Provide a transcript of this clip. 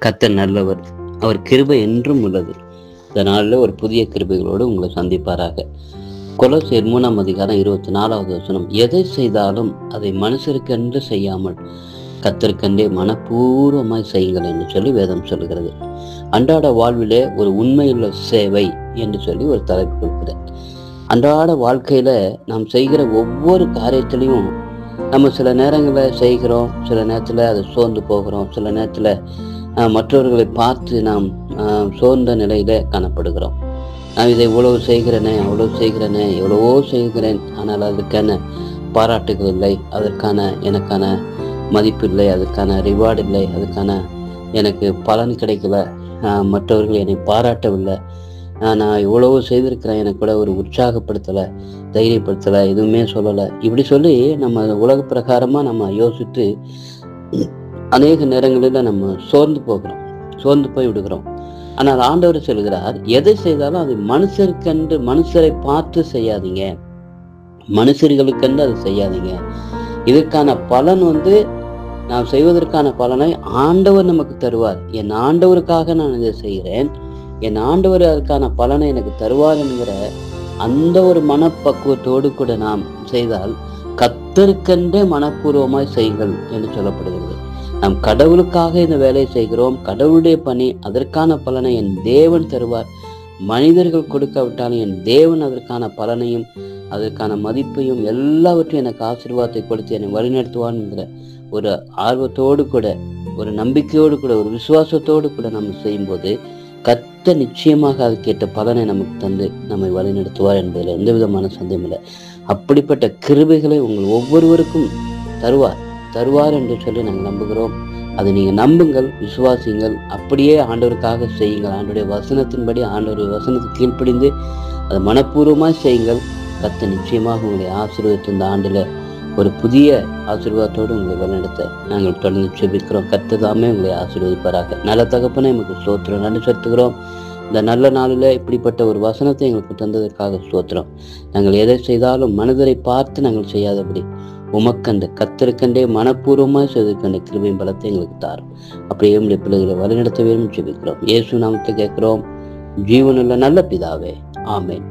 கர்த்தர் நல்லவர், அவர் கிருபை என்றும் உள்ளது. இதனால ஒரு புதிய கிருபைகளோடு உங்களை சந்திப்பாராக. கொலோசியர் 3:24 எதை செய்தாலும் அதை மனுஷருக்கென்று செய்யாமல் கர்த்தருக்கென்றே மனப்பூர்வமாய் செய்யுங்கள் என்று சொல்லி வேதம் சொல்கிறது. அன்றாட வாழ்விலே ஒரு உண்மையுள்ள சேவை என்று சொல்லி ஒரு தலைப்பு கொடுக்கிறார். அன்றாட வாழ்க்கையில நாம் செய்கிற ஒவ்வொரு காரியத்திலையும் நம்ம சில நேரங்களில் செய்கிறோம், சில நேரத்தில் அதை சோர்ந்து போகிறோம், சில நேரத்தில் மற்றவர்களை பார்த்து நாம் சோர்ந்த நிலையில காணப்படுகிறோம். நான் இதை இவ்வளவு செய்கிறேனே, அவ்வளவு செய்கிறேனே, எவ்வளவோ செய்கிறேன், ஆனால் அதற்கான பாராட்டுகள் இல்லை, அதற்கான எனக்கான மதிப்பு இல்லை, அதுக்கான ரிவார்டு இல்லை, அதுக்கான எனக்கு பலன் கிடைக்கல, மற்றவர்கள் என்னை பாராட்டவில்லை, நான் இவ்வளவு செய்திருக்கிறேன், எனக்கு கூட ஒரு உற்சாகப்படுத்தலை, தைரியப்படுத்தலை, எதுவுமே சொல்லலை, இப்படி சொல்லி நம்ம உலக பிரகாரமாக நம்ம யோசித்து அநேக நேரங்களில் நம்ம சோர்ந்து போய் விடுகிறோம். ஆனால் ஆண்டவர் சொல்கிறார், எதை செய்தாலும் அது மனுஷருக்கென்று, மனுஷரை பார்த்து செய்யாதீங்க, மனுஷர்களுக்கென்று அதை செய்யாதீங்க. இதற்கான பலன் நாம் செய்வதற்கான பலனை ஆண்டவர் நமக்கு தருவார். என் ஆண்டவருக்காக நான் இதை செய்கிறேன், என் ஆண்டவர் அதற்கான பலனை எனக்கு தருவார் என்கிற அந்த ஒரு மனப்பக்குவத்தோடு கூட நாம் செய்தால் கர்த்தருக்கென்றே மனப்பூர்வமாய் செய்யுங்கள் என்று சொல்லப்படுகிறது. நாம் கடவுளுக்காக இந்த வேலையை செய்கிறோம், கடவுளுடைய பணி, அதற்கான பலனை என் தேவன் தருவார். மனிதர்கள் கொடுக்காவிட்டாலும் என் தேவன் அதற்கான பலனையும் அதற்கான மதிப்பையும் எல்லாவற்றையும் எனக்கு ஆசீர்வாதத்தை கொடுத்து என்னை வழிநடத்துவான் என்கிற ஒரு ஆர்வத்தோடு கூட, ஒரு நம்பிக்கையோடு கூட, ஒரு விசுவாசத்தோடு கூட நம்ம செய்யும்போது கர்த்தர் நிச்சயமாக அதுக்கேற்ற பலனை நமக்கு தந்து நம்மை வழிநடத்துவார் என்பதில் எந்த விதமான சந்தேகம் இல்லை. அப்படிப்பட்ட கிருபைகளை உங்கள் ஒவ்வொருவருக்கும் தருவார் என்று சொல்லி நாங்கள் நம்புகிறோம். அதை நீங்கள் நம்புங்கள், விசுவாசிங்கள், அப்படியே ஆண்டவருக்காக செய்யுங்கள். ஆண்டவருடைய வசனத்தின்படி, ஆண்டவருடைய வசனத்துக்கு கீழ்ப்படிந்து அதை மனப்பூர்வமாக செய்யுங்கள். கர்த்தர் நிச்சயமாக உங்களை ஆசீர்வதித்து இந்த ஆண்டில் ஒரு புதிய ஆசீர்வாதத்தோடு உங்களை வழிநடத்த நாங்கள் தொடர்ந்து ஜெபிக்கிறோம். கர்த்தர் தாமே உங்களை ஆசீர்வதிப்பாராக. நல்ல தகப்பனே, எங்களுக்கு ஸ்தோத்திரம், நன்றி செலுத்துகிறோம். இந்த நல்ல நாளில் இப்படிப்பட்ட ஒரு வசனத்தை எங்களுக்கு தந்ததற்காக ஸ்தோத்திரம். நாங்கள் எதை செய்தாலும் மனிதரை பார்த்து நாங்கள் செய்யாதபடி உமக்கண்டு கர்த்தருக்கண்டே மனப்பூர்வமாக செய்வதற்கண்ட கிருபையும் பலத்தை எங்களுக்கு தாரும். அப்படியே உங்களுடைய பிள்ளைகளை வழிநடத்த வேண்டும் ஜெபிக்கிறோம். இயேசு நாமத்தை கேட்கிறோம், ஜீவனுள்ள நல்ல பிதாவே, ஆமென்.